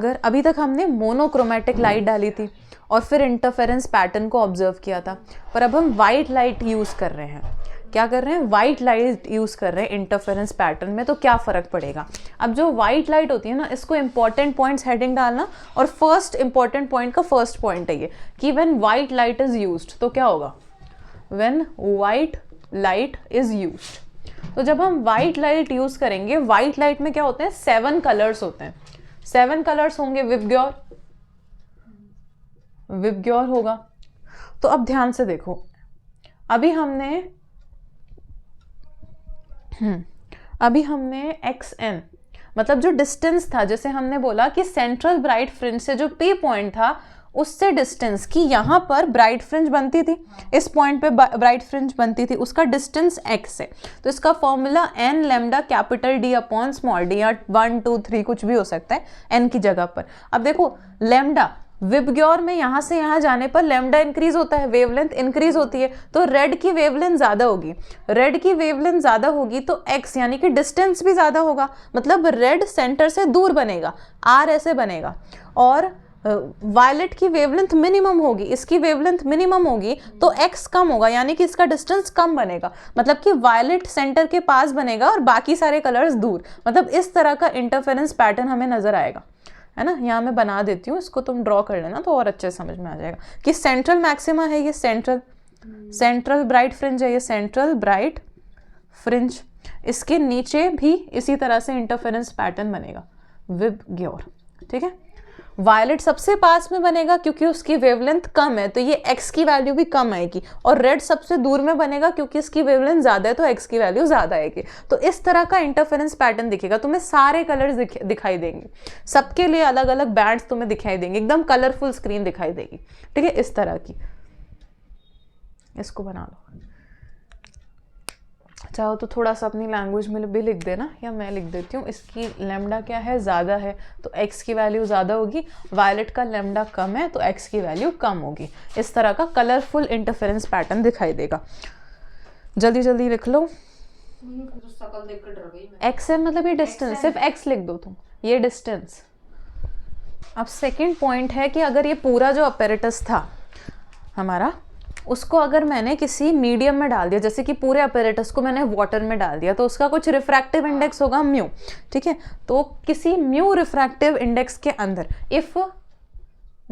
अगर अभी तक हमने मोनोक्रोमेटिक लाइट डाली थी और फिर इंटरफेरेंस पैटर्न को ऑब्जर्व किया था, पर अब हम वाइट लाइट यूज़ कर रहे हैं। क्या कर रहे हैं? वाइट लाइट यूज़ कर रहे हैं इंटरफेरेंस पैटर्न में, तो क्या फ़र्क पड़ेगा? अब जो वाइट लाइट होती है ना, इसको इंपॉर्टेंट पॉइंट्स हेडिंग डालना, और फर्स्ट इंपॉर्टेंट पॉइंट का फर्स्ट पॉइंट है ये कि when white light is used, तो क्या होगा? When white light is used. तो जब हम वाइट लाइट यूज़ करेंगे, वाइट लाइट में क्या होते हैं? 7 कलर्स होते हैं। 7 कलर्स होंगे। विबग्योर होगा। तो अब ध्यान से देखो, अभी हमने XN मतलब जो डिस्टेंस था, जैसे हमने बोला कि सेंट्रल ब्राइट फ्रिंज से जो P पॉइंट था उससे डिस्टेंस की, यहाँ पर ब्राइट फ्रिंज बनती थी, इस पॉइंट पे ब्राइट फ्रिंज बनती थी, उसका डिस्टेंस x है। तो इसका formula n lambda capital D upon small d, या 1 2 3 कुछ भी हो सकता है n की जगह पर। अब देखो लैम्डा विबग्योर में यहाँ से यहाँ जाने पर लैम्डा इंक्रीज होता है, वेवलेंथ इंक्रीज होती है, तो रेड की वेवलेंथ ज़्यादा होगी। रेड की वेवलेंथ ज़्यादा होगी तो x यानी कि डिस्टेंस भी ज़्यादा होगा, मतलब रेड सेंटर से दूर बनेगा, r ऐसे बनेगा। और वायलेट की वेवलेंथ मिनिमम होगी, इसकी वेवलेंथ मिनिमम होगी, तो x कम होगा, यानी कि इसका डिस्टेंस कम बनेगा, मतलब कि वायलेट सेंटर के पास बनेगा और बाकी सारे कलर्स दूर। मतलब इस तरह का इंटरफेरेंस पैटर्न हमें नजर आएगा, है ना। यहाँ मैं बना देती हूँ, इसको तुम ड्रॉ कर लेना तो और अच्छे समझ में आ जाएगा कि सेंट्रल मैक्सिमा है ये, सेंट्रल ब्राइट फ्रिंज है ये, सेंट्रल ब्राइट फ्रिंज, इसके नीचे भी इसी तरह से इंटरफेरेंस पैटर्न बनेगा, विबग्योर। ठीक है, वायलेट सबसे पास में बनेगा क्योंकि उसकी वेवलेंथ कम है, तो ये x की वैल्यू भी कम आएगी, और रेड सबसे दूर में बनेगा क्योंकि इसकी वेवलेंथ ज़्यादा है, तो x की वैल्यू ज़्यादा आएगी। तो इस तरह का इंटरफेरेंस पैटर्न दिखेगा, तुम्हें सारे कलर्स दिखाई देंगे, सबके लिए अलग अलग बैंड्स तुम्हें दिखाई देंगे, एकदम कलरफुल स्क्रीन दिखाई देगी। ठीक है, इस तरह की। इसको बना लो, चाहो तो थोड़ा सा अपनी लैंग्वेज में भी लिख देना, या मैं लिख देती हूँ। इसकी लैम्डा क्या है? ज़्यादा है, तो x की वैल्यू ज़्यादा होगी। वायलेट का लैम्डा कम है, तो x की वैल्यू कम होगी। इस तरह का कलरफुल इंटरफेरेंस पैटर्न दिखाई देगा। जल्दी जल्दी लिख लो। x है मतलब ये डिस्टेंस, सिर्फ x लिख दो तुम, ये डिस्टेंस। अब सेकेंड पॉइंट है कि अगर ये पूरा जो अपैरेटस था हमारा, उसको अगर मैंने किसी मीडियम में डाल दिया, जैसे कि पूरे अपैरेटस को मैंने वाटर में डाल दिया, तो उसका कुछ रिफ्रैक्टिव इंडेक्स होगा म्यू। ठीक है, तो किसी म्यू रिफ्रैक्टिव इंडेक्स के अंदर, if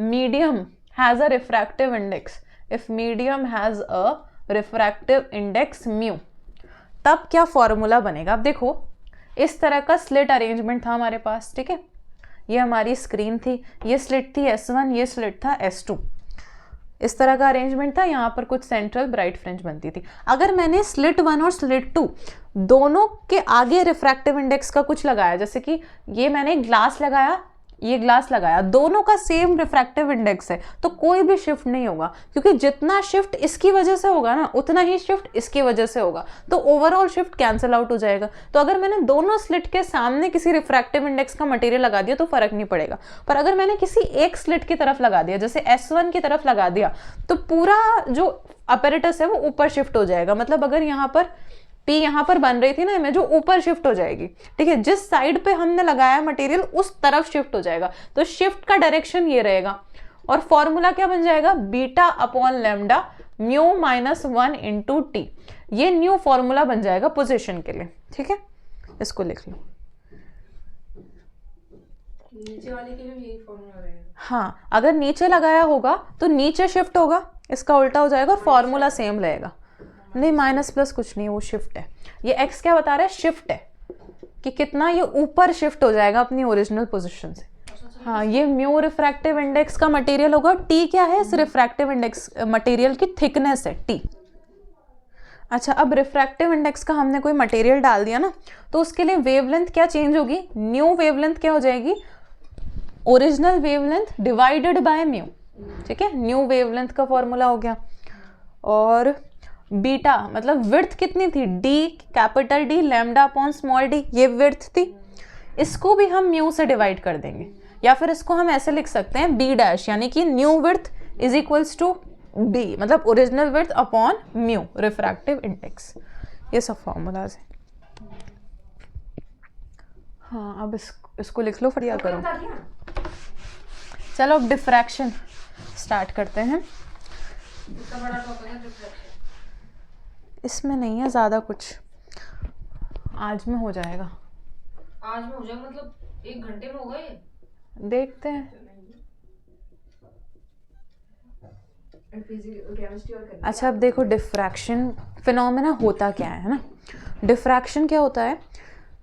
medium has a refractive index, if medium has a refractive index mu, तब क्या फॉर्मूला बनेगा? अब देखो, इस तरह का स्लिट अरेंजमेंट था हमारे पास। ठीक है, ये हमारी स्क्रीन थी, ये स्लिट थी S1, ये स्लिट था S2, इस तरह का अरेंजमेंट था। यहाँ पर कुछ सेंट्रल ब्राइट फ्रिंज बनती थी। अगर मैंने स्लिट 1 और स्लिट 2 दोनों के आगे रिफ्रैक्टिव इंडेक्स का कुछ लगाया, जैसे कि ये मैंने ग्लास लगाया, ये ग्लास लगाया, दोनों का सेम रिफ्रैक्टिव इंडेक्स है, तो कोई भी शिफ्ट नहीं होगा, क्योंकि जितना शिफ्ट इसकी वजह से होगा ना, उतना ही शिफ्ट इसकी वजह से होगा, तो ओवरऑल शिफ्ट कैंसिल आउट हो जाएगा। तो अगर मैंने दोनों स्लिट के सामने किसी रिफ्रैक्टिव इंडेक्स का मटेरियल लगा दिया तो फर्क नहीं पड़ेगा, पर अगर मैंने किसी एक स्लिट की तरफ लगा दिया, जैसे S1 की तरफ लगा दिया, तो पूरा जो अपैरेटस है वो ऊपर शिफ्ट हो जाएगा। मतलब अगर यहाँ पर P यहाँ पर बन रही थी ना इमेज, जो ऊपर शिफ्ट हो जाएगी। ठीक है, जिस साइड पे हमने लगाया मटेरियल उस तरफ शिफ्ट हो जाएगा, तो शिफ्ट का डायरेक्शन ये रहेगा। और फॉर्मूला क्या बन जाएगा? Beta upon lambda mu -1 into T, ये न्यू फॉर्मूला बन जाएगा पोजीशन के लिए। ठीक है, इसको लिख लो। नीचे वाले के लिए भी यही फॉर्मूला रहेगा। हाँ, अगर नीचे लगाया होगा तो नीचे शिफ्ट होगा, इसका उल्टा हो जाएगा, और फॉर्मूला सेम रहेगा। नहीं, माइनस प्लस कुछ नहीं, वो शिफ्ट है। ये x क्या बता रहा है? शिफ्ट है, कि कितना ये ऊपर शिफ्ट हो जाएगा अपनी ओरिजिनल पोजीशन से। हाँ, ये म्यू रिफ्रैक्टिव इंडेक्स का मटेरियल होगा। t क्या है? इस रिफ्रैक्टिव इंडेक्स मटेरियल की थिकनेस है t। अच्छा, अब रिफ्रैक्टिव इंडेक्स का हमने कोई मटेरियल डाल दिया ना, तो उसके लिए वेवलेंथ क्या चेंज होगी? न्यू वेवलेंथ क्या हो जाएगी? Original wavelength divided by mu. ठीक है, न्यू वेवलेंथ का फॉर्मूला हो गया। और बीटा मतलब विड्थ कितनी थी? d capital D lambda upon small d, ये विड्थ थी। इसको भी हम म्यू से डिवाइड कर देंगे, या फिर इसको हम ऐसे लिख सकते हैं b डैश, यानी कि new width is equals to b, मतलब original width upon mu refractive index. ये सब फॉर्मूलाज है। हाँ, अब इसको लिख लो, फिर क्या करो। चलो अब डिफ्रैक्शन स्टार्ट करते हैं। इतना बड़ा टॉपिक है डिफ्रैक्शन। इसमें नहीं है ज़्यादा कुछ, आज में हो जाएगा। आज में हो जाएगा मतलब 1 घंटे में होगा ये? देखते हैं। केमिस्ट्री और करनी अच्छा अब देखो डिफ्रैक्शन फिनोमेना होता क्या है ना। डिफ्रैक्शन क्या होता है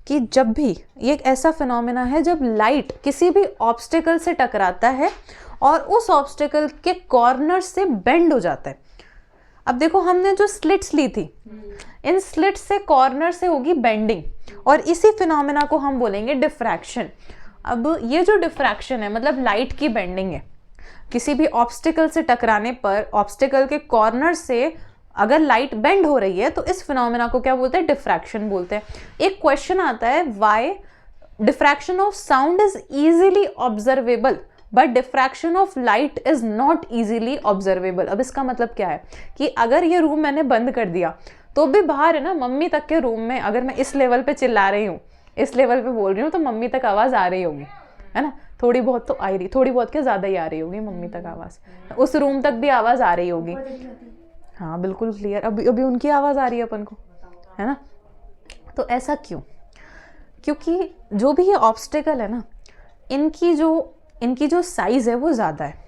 कि जब भी ये एक ऐसा फिनोमेना है जब लाइट किसी भी ऑब्स्टिकल से टकराता है और उस ऑब्स्टिकल के कॉर्नर से बेंड हो जाता है। अब देखो हमने जो स्लिट्स ली थी, इन स्लिट्स से कॉर्नर से होगी बेंडिंग और इसी फिनोमेना को हम बोलेंगे डिफ्रैक्शन। अब ये जो डिफ्रैक्शन है मतलब लाइट की बेंडिंग है। किसी भी ऑब्स्टिकल से टकराने पर ऑब्स्टिकल के कॉर्नर से अगर लाइट बेंड हो रही है तो इस फिनोमेना को क्या बोलते हैं? डिफ्रैक्शन बोलते हैं। एक क्वेश्चन आता है, why diffraction of sound is easily observable but diffraction of light is not easily observable. अब इसका मतलब क्या है कि अगर ये रूम मैंने बंद कर दिया तो भी बाहर है ना, मम्मी तक के रूम में अगर मैं इस लेवल पे चिल्ला रही हूँ, इस लेवल पे बोल रही हूँ तो मम्मी तक आवाज़ आ रही होगी, है ना। थोड़ी बहुत तो आ रही, थोड़ी बहुत क्या ज़्यादा ही आ रही होगी मम्मी तक आवाज़, उस रूम तक भी आवाज़ आ रही होगी। हाँ बिल्कुल क्लियर। अभी अभी उनकी आवाज़ आ रही है अपन को, है ना। तो ऐसा क्यों? क्योंकि जो भी ये ऑब्स्टिकल है ना, इनकी जो साइज़ है वो ज़्यादा है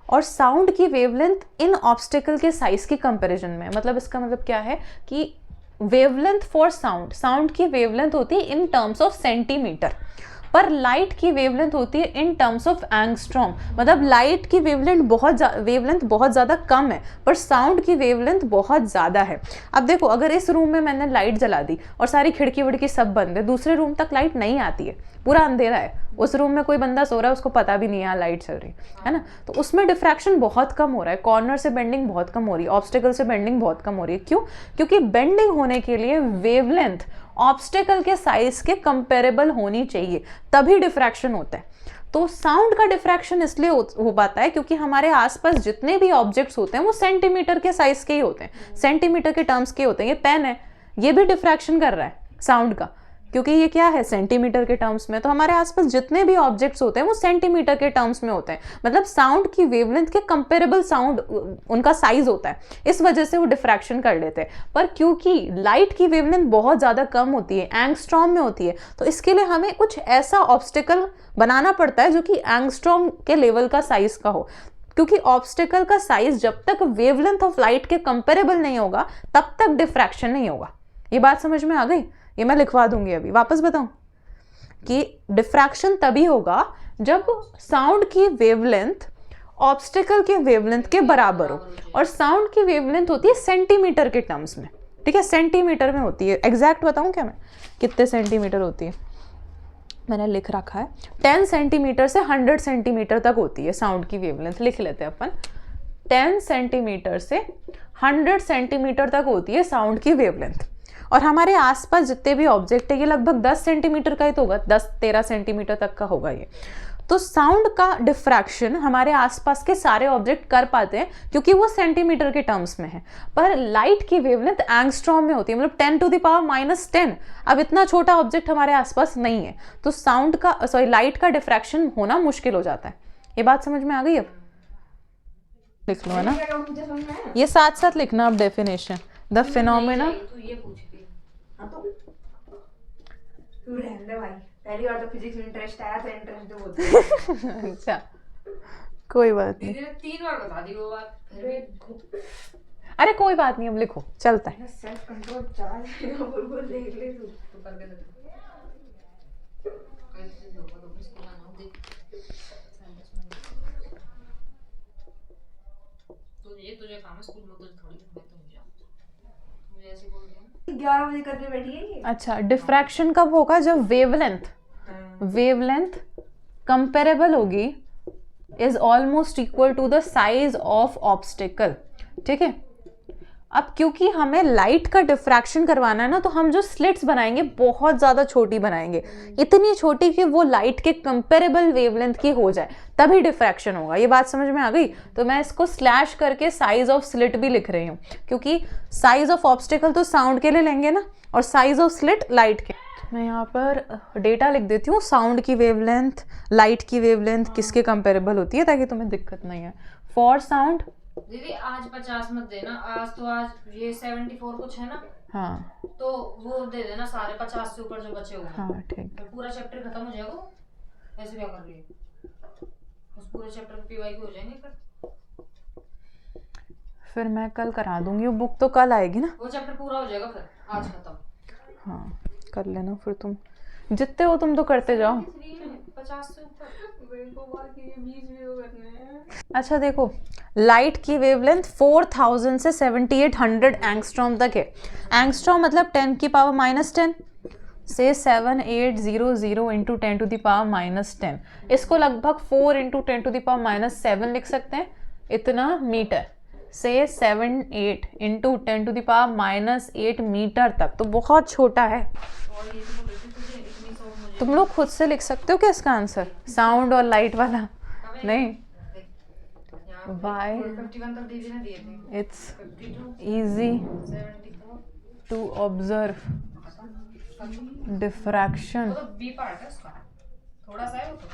और साउंड की वेवलेंथ इन ऑब्स्टिकल के साइज़ की कंपैरिजन में। मतलब इसका मतलब क्या है कि वेवलेंथ फॉर साउंड की वेवलेंथ होती है इन टर्म्स ऑफ सेंटीमीटर, पर लाइट की वेवलेंथ होती है इन टर्म्स ऑफ एंगस्ट्रॉम। मतलब लाइट की वेवलेंथ बहुत ज़्यादा कम है पर साउंड की वेवलेंथ बहुत ज़्यादा है। अब देखो अगर इस रूम में मैंने लाइट जला दी और सारी खिड़की विड़की सब बंद है, दूसरे रूम तक लाइट नहीं आती है, पूरा अंधेरा है, उस रूम में कोई बंदा सो रहा है, उसको पता भी नहीं है यहाँ लाइट चल रही है ना, तो उसमें डिफ्रैक्शन बहुत कम हो रहा है, कॉर्नर से बेंडिंग बहुत कम हो रही है, ऑब्स्टिकल से बेंडिंग बहुत कम हो रही है। क्यों? क्योंकि बेंडिंग होने के लिए वेवलेंथ ऑब्स्टिकल के साइज के कंपेरेबल होनी चाहिए, तभी डिफ्रैक्शन होता है। तो साउंड का डिफ्रैक्शन इसलिए हो पाता है क्योंकि हमारे आसपास जितने भी ऑब्जेक्ट्स होते हैं वो सेंटीमीटर के साइज के ही होते हैं, सेंटीमीटर के टर्म्स के होते हैं। ये पेन है, ये भी डिफ्रैक्शन कर रहा है साउंड का, क्योंकि ये क्या है? सेंटीमीटर के टर्म्स में। तो हमारे आसपास जितने भी ऑब्जेक्ट्स होते हैं वो सेंटीमीटर के टर्म्स में होते हैं, मतलब साउंड की वेवलेंथ के कंपेरेबल साउंड उनका साइज होता है, इस वजह से वो डिफ्रैक्शन कर लेते हैं। पर क्योंकि लाइट की वेवलेंथ बहुत ज़्यादा कम होती है, एंगस्ट्रॉम में होती है, तो इसके लिए हमें कुछ ऐसा ऑब्स्टिकल बनाना पड़ता है जो कि एंगस्ट्रॉम के लेवल का साइज का हो, क्योंकि ऑब्स्टिकल का साइज जब तक वेवलेंथ ऑफ लाइट के कंपेरेबल नहीं होगा तब तक डिफ्रैक्शन नहीं होगा। ये बात समझ में आ गई? ये मैं लिखवा दूंगी। अभी वापस बताऊं कि डिफ्रैक्शन तभी होगा जब साउंड की वेवलेंथ ऑब्स्टिकल के वेवलेंथ के बराबर हो, और साउंड की वेवलेंथ होती है सेंटीमीटर के टर्म्स में, ठीक है, सेंटीमीटर में होती है। एग्जैक्ट बताऊं क्या मैं कितने सेंटीमीटर होती है? मैंने लिख रखा है 10 सेंटीमीटर से 100 सेंटीमीटर तक होती है साउंड की वेवलेंथ। लिख लेते हैं अपन, 10 सेंटीमीटर से 100 सेंटीमीटर तक होती है साउंड की वेवलेंथ। और हमारे आसपास जितने भी ऑब्जेक्ट है ये लगभग 10 सेंटीमीटर का ही तो होगा, 10-13 सेंटीमीटर तक का होगा ये। तो साउंड का डिफ्रैक्शन हमारे आसपास के सारे ऑब्जेक्ट कर पाते हैं क्योंकि वो सेंटीमीटर के टर्म्स में है, पर लाइट की वेवलेंथ एंगस्ट्रॉम में होती है, मतलब 10⁻⁻10। अब इतना छोटा ऑब्जेक्ट हमारे आसपास नहीं है, तो लाइट का डिफ्रैक्शन होना मुश्किल हो जाता है। ये बात समझ में आ गई? अब लिख लो, है ना, ये साथ साथ लिखना अब डेफिनेशन द फिनोमेना। तू रहने दे भाई, पहली बार तो फिजिक्स में इंटरेस्ट आया था, इंटरेस्ट दो बोलते। अच्छा कोई बात नहीं, दीदी ने 3 बार बता दी वो बात, फिर भी अरे कोई बात नहीं, अब लिखो, चलता है। सेल्फ कंट्रोल चला जाएगा, बिल्कुल देख ले तू तो करके देख। कैसे होगा तो इसको ना देख, तो ये तुझे काम है स्कूल में, तुझे थोड़ी मैं तो नहीं जाऊँ, मुझे ऐसे बोल दिया 11 बजे करके बैठी है ये। अच्छा डिफ्रैक्शन कब होगा? जब वेवलेंथ कंपेरेबल होगी, is almost equal to the size of obstacle, ठीक है। अब क्योंकि हमें लाइट का डिफ्रैक्शन करवाना है ना, तो हम जो स्लिट्स बनाएंगे बहुत ज़्यादा छोटी बनाएंगे, इतनी छोटी कि वो लाइट के कंपेरेबल वेवलेंथ की हो जाए, तभी डिफ्रैक्शन होगा। ये बात समझ में आ गई? तो मैं इसको स्लैश करके साइज ऑफ स्लिट भी लिख रही हूँ, क्योंकि साइज ऑफ ऑब्स्टिकल तो साउंड के लिए लेंगे ना, और साइज ऑफ स्लिट लाइट के। मैं यहाँ पर डेटा लिख देती हूँ, साउंड की वेवलेंथ, लाइट की वेवलेंथ किसके कंपेरेबल होती है, ताकि तुम्हें दिक्कत नहीं है। फॉर साउंड दीदी आज 50 मत देना, आज ये 74 कुछ है ना, हाँ तो वो दे देना सारे 50 से ऊपर जो बचे हुए हैं। हाँ ठीक। फिर पूरा चैप्टर खत्म हो जाएगा। ऐसे क्या कर रही है, उस पूरे चैप्टर में पीवाई हो जाएंगे। फिर मैं कल करा दूंगी, वो बुक तो कल आएगी ना, वो चैप्टर पूरा हो जाएगा फिर आज खत्म। हाँ कर लेना फिर, तुम जितने हो तुम तो करते जाओ। 50 से ऊपर अच्छा देखो, लाइट की वेवलेंथ 4000 से 7800 एंगस्ट्रॉम तक है। एंगस्ट्रॉम मतलब 10 की पावर -10 से 7800 इंटू 10 टू द पावर -10, इसको लगभग 4 इंटू 10 टू द पावर -7 लिख सकते हैं, इतना मीटर से 78 into 10 to the power -8 metre तक, तो बहुत छोटा है। तुम लोग खुद से लिख सकते हो क्या इसका आंसर, साउंड और लाइट वाला? नहीं, वाई 51 तक दीदी ने दिए थे। It's 52 easy 74 to observe diffraction वो तो बी पार्ट है उसका, थोड़ा सा है वो तो।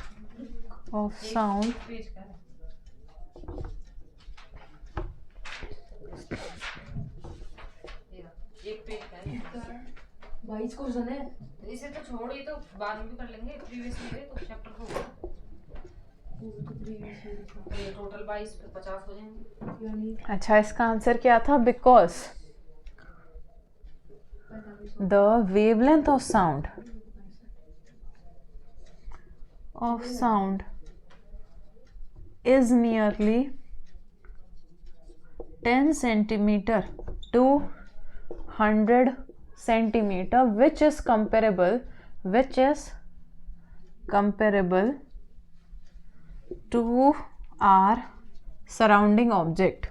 of sound पेज का है। एक पेज का है। 22 क्वेश्चन है। इसे तो छोड़, ये तो बाद में भी कर लेंगे, प्रीवियस ईयर तो चैप्टर को होगा। ये टोटल 22 पे 50 हो जाएंगे। अच्छा इसका आंसर क्या था? Because the wavelength of sound is nearly 10 centimeter to 100 centimeter, which is comparable to our surrounding objects,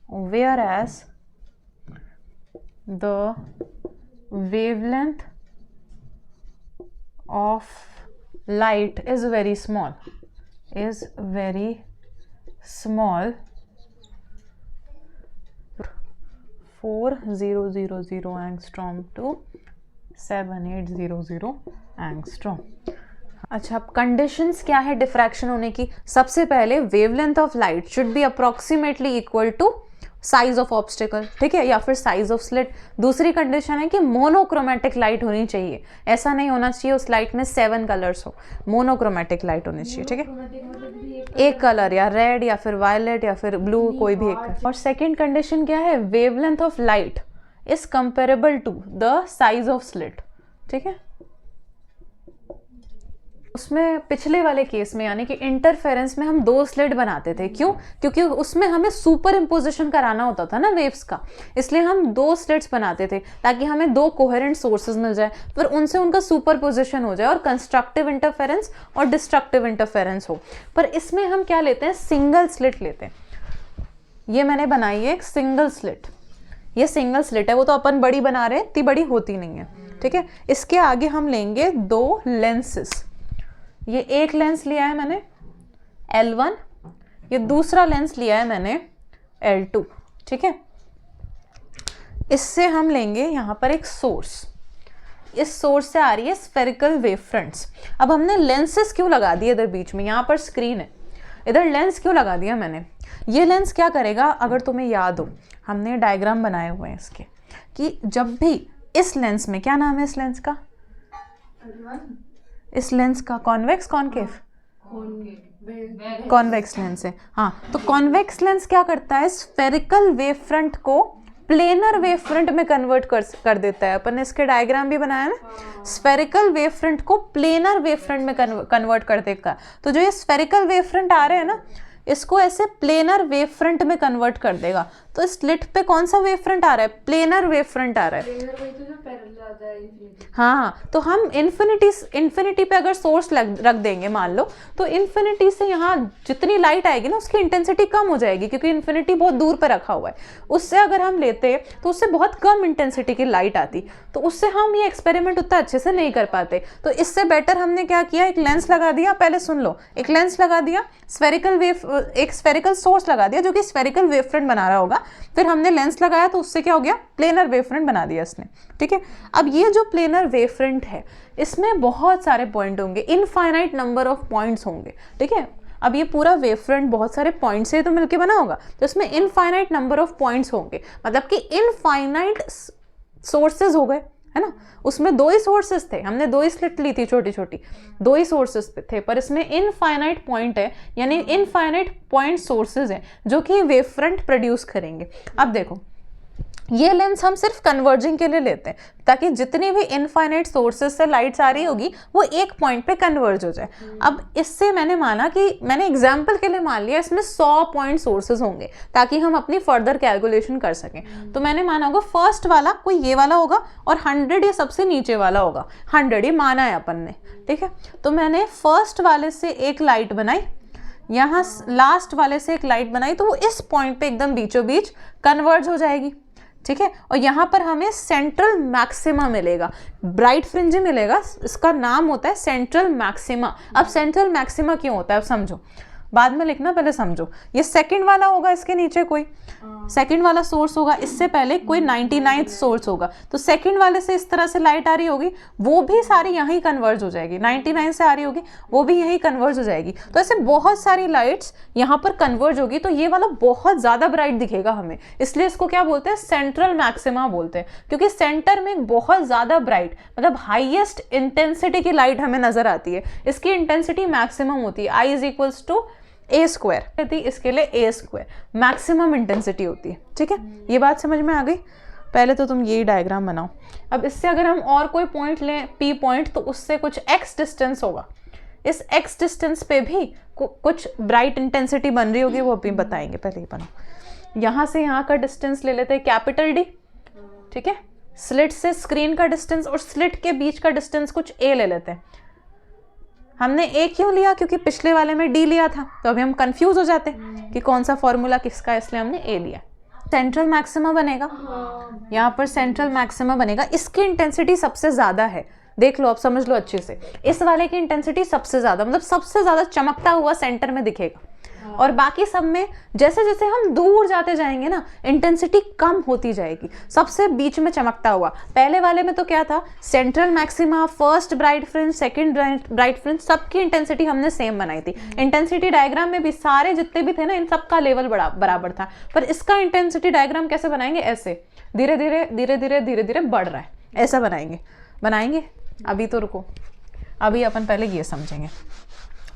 whereas the wavelength of light is very small, 4000 angstrom to 7800 angstrom। अच्छा, अब कंडीशंस क्या है डिफ्रैक्शन होने की? सबसे पहले wavelength of light should be approximately equal to size of obstacle, ठीक है, या फिर साइज ऑफ स्लिट। दूसरी कंडीशन है कि मोनोक्रोमेटिक लाइट होनी चाहिए, ऐसा नहीं होना चाहिए उस लाइट में 7 कलर्स हो, मोनोक्रोमेटिक लाइट होनी चाहिए, ठीक है, एक कलर, या रेड या फिर वायलेट या फिर ब्लू, कोई भी एक। और सेकेंड कंडीशन क्या है? Wavelength of light is comparable to the size of slit, ठीक है। उसमें पिछले वाले केस में यानी कि इंटरफेरेंस में हम 2 स्लिट बनाते थे, क्यों? क्योंकि उसमें हमें सुपर इम्पोजिशन कराना होता था ना वेव्स का, इसलिए हम 2 स्लिट्स बनाते थे ताकि हमें 2 कोहेरेंट सोर्सेज मिल जाए, फिर उनसे उनका सुपर पोजिशन हो जाए और कंस्ट्रक्टिव इंटरफेरेंस और डिस्ट्रक्टिव इंटरफेरेंस हो। पर इसमें हम क्या लेते हैं? सिंगल स्लिट लेते हैं। ये मैंने बनाई है एक सिंगल स्लिट, ये सिंगल स्लिट है, वो तो अपन बड़ी बना रहे हैं, इतनी बड़ी होती नहीं है, ठीक है। इसके आगे हम लेंगे 2 लेंसेस, ये एक लेंस लिया है मैंने L1, ये दूसरा लेंस लिया है मैंने L2, ठीक है। इससे हम लेंगे यहाँ पर एक सोर्स, इस सोर्स से आ रही है स्फेरिकल वेव फ्रंट्स। अब हमने लेंसेस क्यों लगा दिए इधर बीच में? यहाँ पर स्क्रीन है, इधर लेंस क्यों लगा दिया मैंने? ये लेंस क्या करेगा, अगर तुम्हें याद हो हमने डायग्राम बनाए हुए हैं इसके, कि जब भी इस लेंस में, क्या नाम है इस लेंस का? इस लेंस का कॉन्वेक्स कॉनकेव, कॉन्वेक्स लेंस है, हाँ। तो कॉन्वेक्स लेंस क्या करता है? स्फेरिकल वेव फ्रंट को प्लेनर वेव फ्रंट में कन्वर्ट कर देता है। अपन ने इसके डायग्राम भी बनाया ना, स्फेरिकल वेव फ्रंट को प्लेनर वेव फ्रंट में कन्वर्ट कर देगा। तो जो ये स्फेरिकल वेव फ्रंट आ रहे हैं ना, इसको ऐसे प्लेनर वेव फ्रंट में कन्वर्ट कर देगा। तो इस स्लिट पे कौन सा वेव फ्रंट आ रहा है, प्लेनर वेव फ्रंट आ रहा है। प्लेनर वही तो जो पैरेलल आता है इन्फिनिटी। हाँ, तो हम इन्फिनिटी पे अगर सोर्स रख देंगे मान लो, तो इन्फिनिटी से यहाँ जितनी लाइट आएगी ना उसकी इंटेंसिटी कम हो जाएगी, क्योंकि इन्फिनिटी बहुत दूर पे रखा हुआ है। उससे अगर हम लेते तो उससे बहुत कम इंटेंसिटी की लाइट आती, तो उससे हम ये एक्सपेरिमेंट उतना अच्छे से नहीं कर पाते। तो इससे बेटर हमने क्या किया, एक लेंस लगा दिया, पहले सुन लो, एक लेंस लगा दिया, एक स्फेरिकल सोर्स लगा दिया जो कि स्फेरिकल वेव फ्रंट बना रहा होगा, फिर हमने लेंस लगाया तो उससे क्या हो गया, प्लेनर वेव फ्रंट बना दिया इसने। ठीक है, अब ये जो प्लेनर वेव फ्रंट है इसमें बहुत सारे पॉइंट होंगे, इनफाइनाइट नंबर ऑफ पॉइंट्स होंगे। ठीक है, अब ये पूरा वेव फ्रंट बहुत सारे पॉइंट से तो मिलके बना होगा, तो इसमें इनफाइनाइट नंबर ऑफ पॉइंट्स होंगे, मतलब कि इनफाइनाइट सोर्सेज हो गए, है ना। उसमें 2 ही सोर्सेस थे, हमने 2 ही स्लिट ली थी छोटी छोटी, 2 ही सोर्सेस थे, पर इसमें इनफाइनाइट पॉइंट है, यानी इनफाइनाइट पॉइंट सोर्सेज हैं जो कि वेव फ्रंट प्रोड्यूस करेंगे। अब देखो, ये लेंस हम सिर्फ कन्वर्जिंग के लिए लेते हैं, ताकि जितनी भी इनफाइनाइट सोर्सेज से लाइट्स आ रही होगी वो एक पॉइंट पे कन्वर्ज हो जाए। अब इससे मैंने माना कि मैंने एग्जांपल के लिए मान लिया इसमें 100 पॉइंट सोर्सेज होंगे, ताकि हम अपनी फर्दर कैलकुलेशन कर सकें। तो मैंने माना होगा फर्स्ट वाला कोई ये वाला होगा और 100 ये सबसे नीचे वाला होगा, 100 ये माना है अपन ने। ठीक है, तो मैंने फर्स्ट वाले से एक लाइट बनाई, यहाँ लास्ट वाले से एक लाइट बनाई, तो वो इस पॉइंट पे एकदम बीचों बीच कन्वर्ज हो जाएगी। ठीक है, और यहाँ पर हमें सेंट्रल मैक्सिमा मिलेगा, ब्राइट फ्रिंज मिलेगा, इसका नाम होता है सेंट्रल मैक्सिमा। अब सेंट्रल मैक्सिमा क्यों होता है, अब समझो, बाद में लिखना, पहले समझो। ये सेकंड वाला होगा, इसके नीचे कोई सेकंड वाला सोर्स होगा, इससे पहले कोई 99th सोर्स होगा, तो सेकंड वाले से इस तरह से लाइट आ रही होगी, वो भी सारी यहीं कन्वर्ज हो जाएगी। 99 से आ रही होगी, वो भी यहीं कन्वर्ज हो जाएगी। तो ऐसे बहुत सारी लाइट्स यहाँ पर कन्वर्ज होगी, तो ये वाला बहुत ज़्यादा ब्राइट दिखेगा हमें, इसलिए इसको क्या बोलते हैं, सेंट्रल मैक्सिमा बोलते हैं, क्योंकि सेंटर में बहुत ज़्यादा ब्राइट, मतलब हाइएस्ट इंटेंसिटी की लाइट हमें नजर आती है, इसकी इंटेंसिटी मैक्सिमम होती है। I = A², इसके लिए A² मैक्सिमम इंटेंसिटी होती है। ठीक है, ये बात समझ में आ गई। पहले तो तुम यही डायग्राम बनाओ। अब इससे अगर हम और कोई पॉइंट लें, P पॉइंट, तो उससे कुछ x डिस्टेंस होगा, इस x डिस्टेंस पे भी कुछ ब्राइट इंटेंसिटी बन रही होगी, वो अभी बताएंगे। पहले ही बनाओ, यहाँ से यहाँ का डिस्टेंस ले लेते हैं कैपिटल D। ठीक है, स्लिट से स्क्रीन का डिस्टेंस और स्लिट के बीच का डिस्टेंस कुछ A ले लेते हैं। हमने A क्यों लिया, क्योंकि पिछले वाले में D लिया था, तो अभी हम कंफ्यूज हो जाते हैं कि कौन सा फॉर्मूला किसका है, इसलिए हमने A लिया। सेंट्रल मैक्सिमा बनेगा, यहाँ पर सेंट्रल मैक्सिमा बनेगा, इसकी इंटेंसिटी सबसे ज़्यादा है, देख लो, अब समझ लो अच्छे से। इस वाले की इंटेंसिटी सबसे ज़्यादा, मतलब सबसे ज़्यादा चमकता हुआ सेंटर में दिखेगा, और बाकी सब में जैसे जैसे हम दूर जाते जाएंगे ना, इंटेंसिटी कम होती जाएगी, सबसे बीच में चमकता हुआ। पहले वाले में तो क्या था, central maxima, first bright fringe, second bright fringe, सबकी इंटेंसिटी हमने सेम बनाई थी। इंटेंसिटी डायग्राम में भी सारे जितने भी थे ना, इन सबका लेवल बराबर था, पर इसका इंटेंसिटी डायग्राम कैसे बनाएंगे, ऐसे धीरे धीरे धीरे धीरे धीरे धीरे बढ़ रहा है, ऐसा बनाएंगे। अभी तो रुको, अभी अपन पहले ये समझेंगे।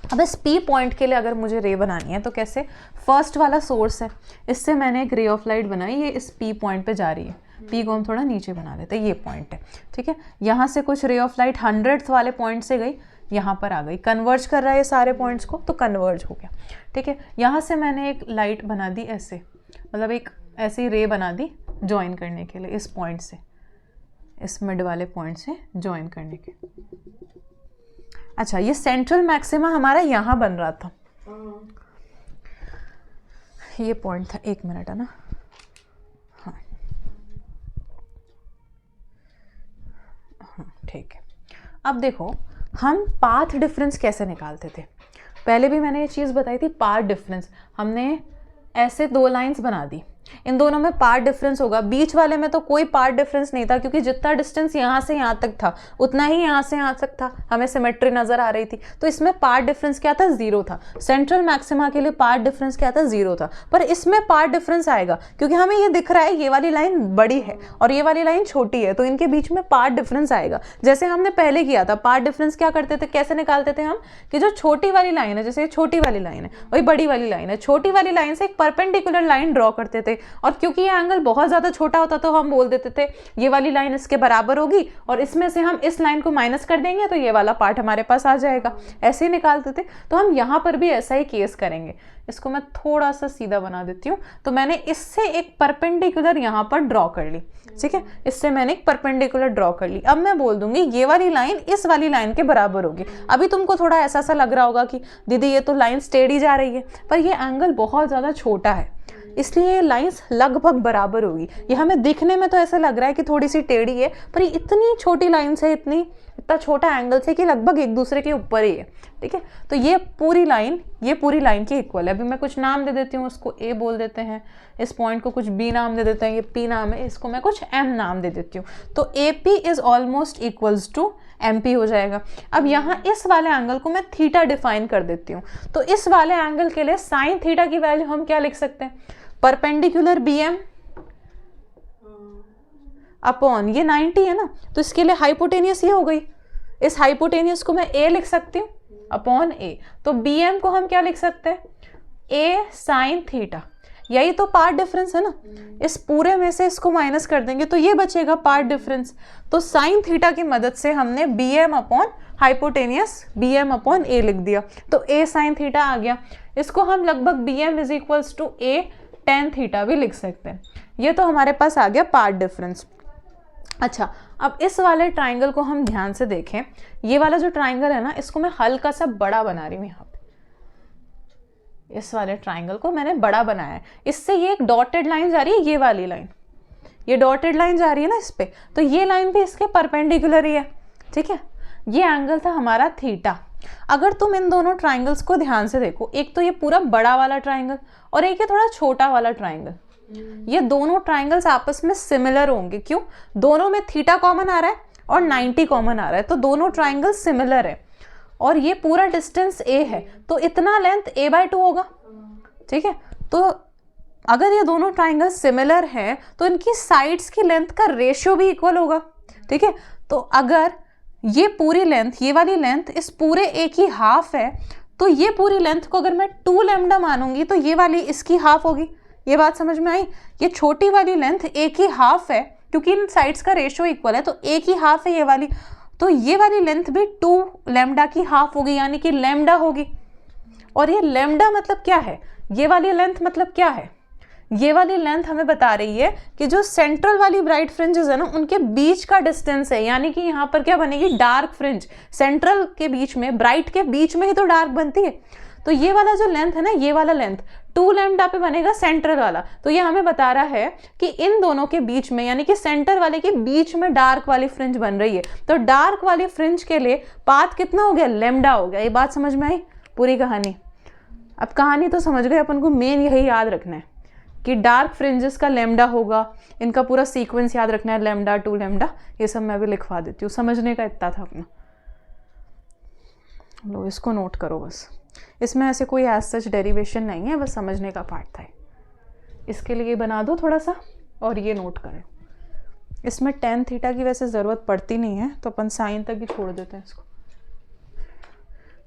अब इस P पॉइंट के लिए अगर मुझे रे बनानी है तो कैसे, फर्स्ट वाला सोर्स है, इससे मैंने एक रे ऑफ लाइट बनाई, ये इस P पॉइंट पे जा रही है, P को हम थोड़ा नीचे बना देते हैं, ये पॉइंट है। ठीक है, यहाँ से कुछ रे ऑफ लाइट 100th वाले पॉइंट से गई, यहाँ पर आ गई, कन्वर्ज कर रहा है ये सारे पॉइंट्स को, तो कन्वर्ज हो गया। ठीक है, यहाँ से मैंने एक लाइट बना दी ऐसे, मतलब एक ऐसी रे बना दी ज्वाइन करने के लिए, इस पॉइंट से, इस मिड वाले पॉइंट से ज्वाइन करने के। अच्छा, ये सेंट्रल मैक्सिमा हमारा यहाँ बन रहा था, ये पॉइंट था, 1 मिनट है ना, हाँ ठीक है। अब देखो, हम पाथ डिफरेंस कैसे निकालते थे, पहले भी मैंने ये चीज़ बताई थी, पाथ डिफरेंस। हमने ऐसे 2 लाइंस बना दी, इन दोनों में पार्ट डिफरेंस होगा, बीच वाले में तो कोई पार्ट डिफरेंस नहीं था, क्योंकि जितना डिस्टेंस यहाँ से यहाँ तक था उतना ही यहाँ से यहाँ तक था, हमें सिमेट्री नजर आ रही थी, तो इसमें पार्ट डिफरेंस क्या था, 0 था। सेंट्रल मैक्सिमा के लिए पार्ट डिफरेंस क्या था, 0 था, पर इसमें पार्ट डिफरेंस आएगा, क्योंकि हमें ये दिख रहा है ये वाली लाइन बड़ी है और ये वाली लाइन छोटी है, तो इनके बीच में पार्ट डिफरेंस आएगा। जैसे हमने पहले किया था, पार्ट डिफरेंस क्या करते थे, कैसे निकालते थे हम, कि जो छोटी वाली लाइन है, जैसे ये छोटी वाली लाइन है, वही बड़ी वाली लाइन है, छोटी वाली लाइन से एक परपेंडिकुलर लाइन ड्रॉ करते थे, और क्योंकि ये एंगल बहुत ज़्यादा छोटा होता तो हम बोल देते थे ये वाली लाइन इसके बराबर होगी और इसमें से हम इस लाइन को माइनस कर देंगे तो ये वाला पार्ट हमारे पास आ जाएगा, ऐसे ही निकालते थे। तो हम यहाँ पर भी ऐसा ही केस करेंगे। इसको मैं थोड़ा सा सीधा बना देती हूँ। तो मैंने इससे एक परपेंडिकुलर यहाँ पर ड्रॉ कर ली, ठीक है, इससे मैंने एक परपेंडिकुलर ड्रॉ कर ली। अब मैं बोल दूंगी ये वाली लाइन इस वाली लाइन के बराबर होगी। अभी तुमको थोड़ा ऐसा सा लग रहा होगा कि दीदी ये तो लाइन स्ट्रेट ही जा रही है, पर ये एंगल बहुत ज़्यादा छोटा है इसलिए ये लाइंस लगभग बराबर होगी। ये हमें दिखने में तो ऐसा लग रहा है कि थोड़ी सी टेढ़ी है, पर ये इतनी छोटी लाइंस है, इतना छोटा एंगल है कि लगभग एक दूसरे के ऊपर ही है, ठीक है। तो ये पूरी लाइन के इक्वल है। अभी मैं कुछ नाम दे देती हूँ, उसको ए बोल देते हैं, इस पॉइंट को कुछ बी नाम दे देते हैं, ये पी नाम है, इसको मैं कुछ एम नाम दे देती हूँ। तो A P is almost equals to M P हो जाएगा। अब यहाँ इस वाले एंगल को मैं थीटा डिफाइन कर देती हूँ। तो इस वाले एंगल के लिए साइन थीटा की वैल्यू हम क्या लिख सकते हैं, परपेंडिकुलर बी एम अपॉन ये 90 है ना, तो इसके लिए हाइपोटेनियस ये हो गई, इस हाइपोटेनियस को मैं ए लिख सकती हूँ अपॉन ए। तो बी एम को हम क्या लिख सकते हैं, ए साइन थीटा। यही तो पार्ट डिफरेंस है ना, इस पूरे में से इसको माइनस कर देंगे तो ये बचेगा पार्ट डिफरेंस। तो साइन थीटा की मदद से हमने B M upon hypotenuse B M upon A लिख दिया, तो ए साइन थीटा आ गया। इसको हम लगभग B M is equals to A tan theta भी लिख सकते हैं। ये तो हमारे पास आ गया पार्ट डिफरेंस। अच्छा, अब इस वाले ट्राइंगल को हम ध्यान से देखें। ये वाला जो ट्राइंगल है ना, इसको मैं हल्का सा बड़ा बना रही हूँ। यहाँ पे इस वाले ट्राइंगल को मैंने बड़ा बनाया है। इससे ये एक डॉटेड लाइन जा रही है, ये वाली लाइन, ये डॉटेड लाइन जा रही है ना इस पे, तो ये लाइन भी इसके परपेंडिकुलर ही है, ठीक है। ये एंगल था हमारा थीटा। अगर तुम इन दोनों ट्राइंगल्स को ध्यान से देखो, एक तो ये पूरा बड़ा वाला ट्राइंगल और एक ये थोड़ा छोटा वाला ट्राइंगल, ये दोनों ट्राइंगल्स आपस में सिमिलर होंगे। क्यों? दोनों में थीटा कॉमन आ रहा है और 90 कॉमन आ रहा है, तो दोनों ट्राइंगल सिमिलर है। और ये पूरा डिस्टेंस a है, तो इतना लेंथ a/2 होगा, ठीक है। तो अगर ये दोनों ट्राइंगल सिमिलर हैं तो इनकी साइड्स की लेंथ का रेशियो भी इक्वल होगा, ठीक है। तो अगर ये पूरी लेंथ, ये वाली लेंथ इस पूरे a की हाफ है, तो ये पूरी लेंथ को अगर मैं 2 लैम्डा मानूंगी तो ये वाली इसकी हाफ होगी। ये बात समझ में आई? ये छोटी वाली लेंथ a की हाफ है, क्योंकि इन साइड्स का रेशियो इक्वल है, तो a की हाफ है ये वाली, तो ये वाली लेंथ भी 2 लैम्डा की हाफ होगी, यानी कि लैम्डा होगी। और ये लैम्डा मतलब क्या है, ये वाली लेंथ मतलब क्या है, ये वाली लेंथ हमें बता रही है कि जो सेंट्रल वाली ब्राइट फ्रिंजेस है ना, उनके बीच का डिस्टेंस है। यानी कि यहाँ पर क्या बनेगी, डार्क फ्रिंज। सेंट्रल के बीच में, ब्राइट के बीच में ही तो डार्क बनती है। तो ये वाला जो लेंथ है ना, ये वाला लेंथ 2 लैम्डा पे बनेगा सेंट्रल वाला। तो ये हमें बता रहा है कि इन दोनों के बीच में, यानी कि सेंटर वाले के बीच में डार्क वाली फ्रिंज बन रही है। तो डार्क वाली फ्रिंज के लिए पाथ कितना हो गया, लैम्डा हो गया। ये बात समझ में आई? पूरी कहानी। अब कहानी तो समझ गए, अपन को मेन यही याद रखना है कि डार्क फ्रिंजेस का लैम्डा होगा। इनका पूरा सीक्वेंस याद रखना है, लैम्डा 2 लैम्डा, ये सब मैं भी लिखवा देती हूँ। समझने का इतना था अपना। लो, इसको नोट करो बस। इसमें ऐसे कोई एज सच डेरिवेशन नहीं है, बस समझने का पार्ट था। इसके लिए बना दो थोड़ा सा और ये नोट करें। इसमें tan थीटा की वैसे ज़रूरत पड़ती नहीं है, तो अपन साइन तक ही छोड़ देते हैं इसको।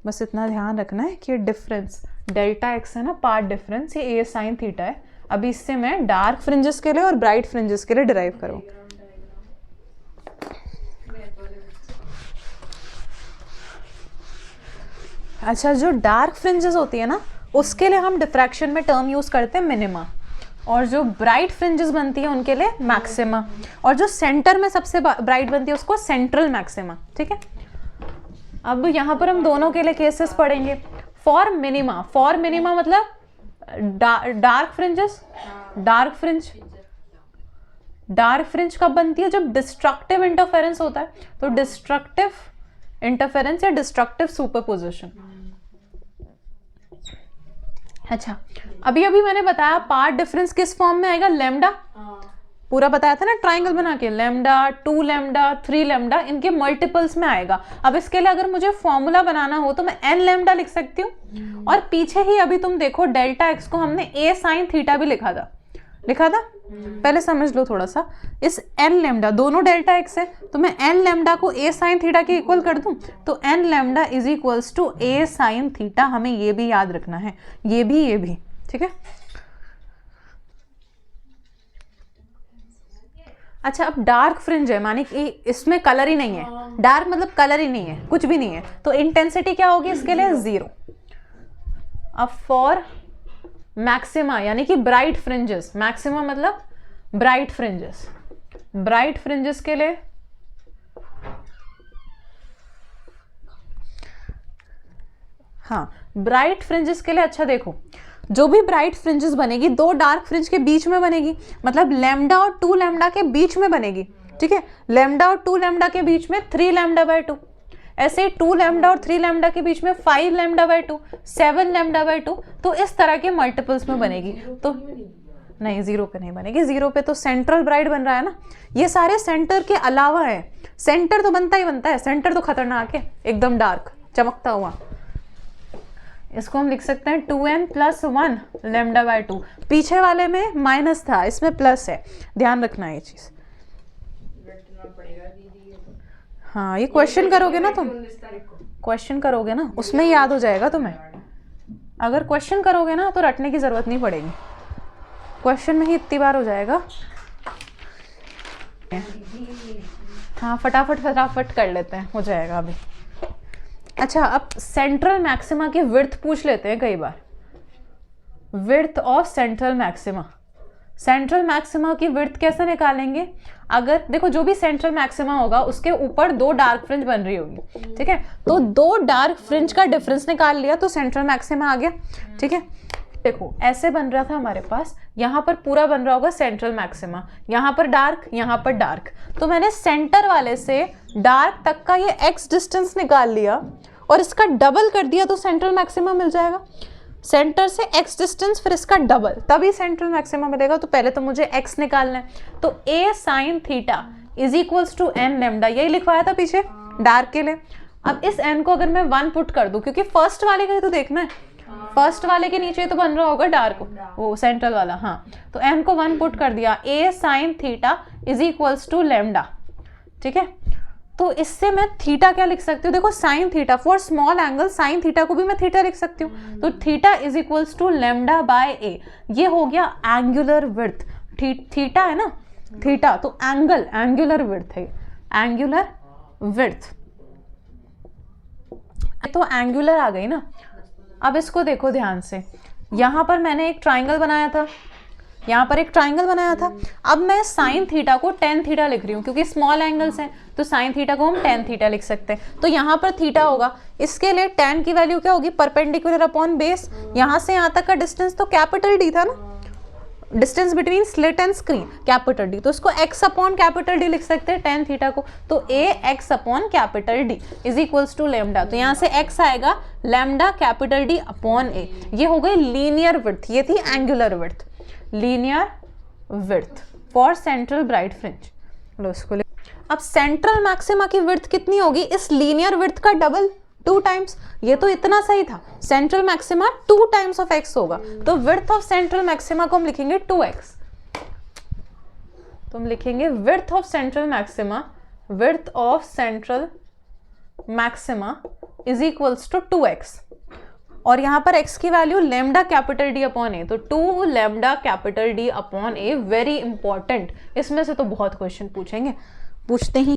बस इतना ध्यान रखना है कि डिफरेंस डेल्टा x है ना, पार्ट डिफरेंस, ये a साइन थीटा है। अभी इससे मैं डार्क फ्रिंजेस के लिए और ब्राइट फ्रिंजेस के लिए डिराइव करूँ। अच्छा, जो डार्क फ्रिंजेस होती है ना, उसके लिए हम डिफ्रैक्शन में टर्म यूज़ करते हैं मिनिमा, और जो ब्राइट फ्रिंजेस बनती है उनके लिए मैक्सिमा, और जो सेंटर में सबसे ब्राइट बनती है उसको सेंट्रल मैक्सिमा, ठीक है। अब यहाँ पर हम दोनों के लिए केसेस पढ़ेंगे। फॉर मिनिमा मतलब डार्क फ्रिंजेस, डार्क फ्रिंज कब बनती है, जब डिस्ट्रक्टिव इंटरफेरेंस होता है। तो डिस्ट्रक्टिव इंटरफेरेंस या डिस्ट्रक्टिव सुपरपोजिशन। अच्छा, अभी मैंने बताया पार्ट डिफरेंस किस फॉर्म में आएगा, लैम्डा। पूरा बताया था ना ट्राइंगल बना के, लैम्डा, 2 लैम्डा, 3 लैम्डा, इनके मल्टीपल्स में आएगा। अब इसके लिए अगर मुझे फॉर्मूला बनाना हो तो मैं n लैम्डा लिख सकती हूँ। और पीछे ही अभी तुम देखो डेल्टा x को हमने a साइन थीटा भी लिखा था। पहले समझ लो थोड़ा सा। इस n लैम्डा, दोनों डेल्टा x है, तो मैं n लैम्डा को a साइन थीटा के इक्वल कर दूं, तो n lambda is equals to a sine theta. हमें ये भी याद रखना है, ये भी, ठीक है। अच्छा अब डार्क फ्रिंज है, माने कि इसमें कलर ही नहीं है, डार्क मतलब कलर ही नहीं है, कुछ भी नहीं है, तो इंटेंसिटी क्या होगी इसके लिए 0। अब फॉर मैक्सिमा यानी कि ब्राइट फ्रिंजेस, मैक्सिमा मतलब ब्राइट फ्रिंजेस, ब्राइट फ्रिंजेस के लिए हाँ ब्राइट फ्रिंजेस के लिए अच्छा देखो, जो भी ब्राइट फ्रिंजेस बनेगी 2 डार्क फ्रिंज के बीच में बनेगी, मतलब लैम्डा और 2 लैम्डा के बीच में बनेगी, ठीक है। लैम्डा और 2 लैम्डा के बीच में 3 लैम्डा बाय 2, ऐसे 2 लैम्डा और 3 लैम्डा के बीच में 5 लैम्डा बाय 2, 7 लैम्डा बाय 2, तो इस तरह के मल्टीपल्स में बनेगी। तो नहीं 0 पे नहीं बनेगी, 0 पे तो सेंट्रल ब्राइट बन रहा है ना, ये सारे सेंटर के अलावा है, सेंटर तो बनता ही बनता है, सेंटर तो खतरनाक है एकदम डार्क चमकता हुआ। इसको हम लिख सकते हैं 2n + 1 लैम्डा बाय 2, पीछे वाले में माइनस था, इसमें प्लस है, ध्यान रखना ये चीज। हाँ ये क्वेश्चन करोगे ना तुम, क्वेश्चन करोगे ना उसमें याद हो जाएगा तुम्हें, अगर क्वेश्चन करोगे ना तो रटने की जरूरत नहीं पड़ेगी, क्वेश्चन में ही इतनी बार हो जाएगा। हाँ फटाफट फटाफट कर लेते हैं, हो जाएगा अभी। अच्छा अब सेंट्रल मैक्सिमा की विड्थ पूछ लेते हैं कई बार, width of central maxima. Central maxima की विड्थ कैसे निकालेंगे, अगर देखो जो भी सेंट्रल मैक्सिमा होगा उसके ऊपर 2 डार्क फ्रिंज बन रही होगी, ठीक है, तो 2 डार्क फ्रिंज का डिफरेंस निकाल लिया तो सेंट्रल मैक्सिमा आ गया, ठीक है। देखो ऐसे बन रहा था हमारे पास, यहाँ पर पूरा बन रहा होगा सेंट्रल मैक्सिमा, यहाँ पर डार्क, यहाँ पर डार्क, तो मैंने सेंटर वाले से डार्क तक का ये x डिस्टेंस निकाल लिया और इसका डबल कर दिया तो सेंट्रल मैक्सिमा मिल जाएगा। सेंटर से x डिस्टेंस फिर इसका डबल, तभी सेंट्रल मैक्सिमा मिलेगा। तो पहले तो मुझे x निकालना है, तो a sin theta is equals to n lambda, यही लिखवाया था पीछे डार्क के लिए। अब इस n को अगर मैं 1 पुट कर दूं, क्योंकि फर्स्ट वाले का ही तो देखना है, फर्स्ट वाले के नीचे तो बन रहा होगा डार्क वो सेंट्रल वाला, हाँ, तो n को 1 पुट कर दिया, a sin theta is equals to lambda, ठीक है। तो इससे मैं थीटा क्या लिख सकती हूँ, देखो sine theta, for small angle sine theta को भी मैं थीटा लिख सकती हूँ, तो theta is equals to lambda by A, ये हो गया एंगुलर विड्थ। थीटा है ना, थीटा तो एंगल, एंगुलर विड्थ है, एंगुलर विड्थ, तो एंगुलर आ गई ना। अब इसको देखो ध्यान से, यहाँ पर मैंने एक ट्राइंगल बनाया था, यहाँ पर एक ट्राइंगल बनाया था, अब मैं साइन थीटा को टेन थीटा लिख रही हूँ, क्योंकि स्मॉल एंगल्स हैं तो साइन थीटा को हम टेन थीटा लिख सकते हैं। तो यहाँ पर थीटा होगा, इसके लिए टेन की वैल्यू क्या होगी, परपेंडिकुलर अपॉन बेस, यहाँ से यहाँ तक का डिस्टेंस तो कैपिटल डी था ना, distance between slit and screen capital D, तो इसको x अपॉन कैपिटल डी लिख सकते हैं टेन थीटा को, तो a x upon capital D is equals to lambda, तो यहाँ से x आएगा lambda capital D upon a, ये हो गई लीनियर विड्थ, ये थी angular width, linear width for central bright fringe. लो इसको ले, अब सेंट्रल मैक्सिमा की विड्थ कितनी होगी, इस लीनियर विड्थ का डबल, 2 टाइम्स, ये तो इतना सही था, central maxima 2 times of x होगा, तो विड्थ ऑफ सेंट्रल मैक्सिमा को हम लिखेंगे 2x, तो हम लिखेंगे width of central maxima, width of central maxima is equals to 2x, और यहाँ पर x की value lambda capital D upon A, तो 2 lambda capital D upon A, very important, इसमें से तो बहुत क्वेश्चन पूछते ही